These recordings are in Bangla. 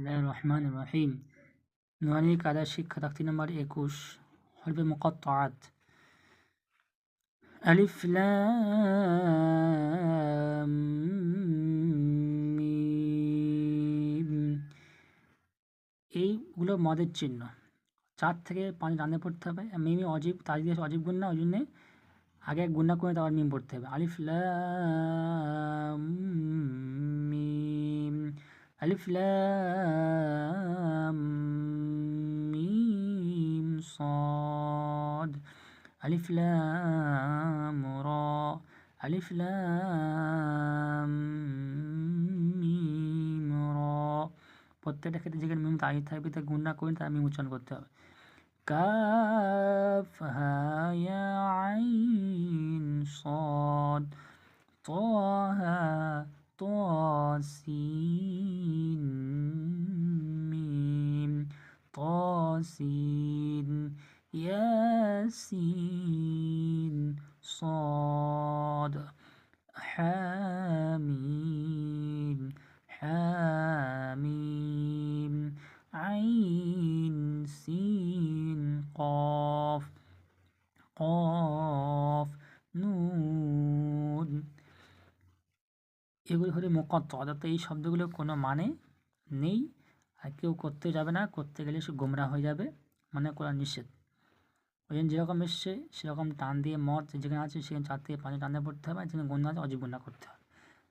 রহমান রহিম। নুরানি কায়দা শিক্ষা তাকতি নম্বর 21 হরফে মুকাত্তাআত। আলিফ লাম মিম, এইগুলো মদের চিহ্ন। 4 থেকে 5 রানে পড়তে হবে। মিমি অজীব, তাজদিদ অজীব গুণ না, ওই জন্যে আগে গুণা করে তারপর মিম পড়তে হবে। আলিফ লাম মিম, আলিফ লাম মিম সাদ, আলিফ লাম রা, আলিফ লাম মিম রা। প্রত্যেকটা ক্ষেত্রে যেখানে মিম তাই থাকবে তা গুণা করে তার মিম উচ্চারণ করতে হবে। কাফ হা ইয়া আইন সাদ, তাহা তাসিন মিম, তাসিন ইয়াসিন সাদ, হামিম হামিম, আইন সিন কফ, কফ নুন। এগুলি হলো মুকাত্তা, অর্থাৎ এই শব্দগুলোর কোনো মানে নেই, আর কেউ করতে যাবে না, করতে গেলে সে গোমরা হয়ে যাবে, মনে করা নিষেধ। ওই জন্য যেরকম এসছে সেরকম টান দিয়ে মদ যেখানে আছে সেখানে 4 থেকে 5 টানে পড়তে হবে, আর যেখানে গণ্য আছে অজীব গণ্য করতে হবে।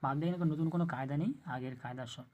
বাদ দিয়ে নতুন কোনো কায়দা নেই, আগের কায়দা সব।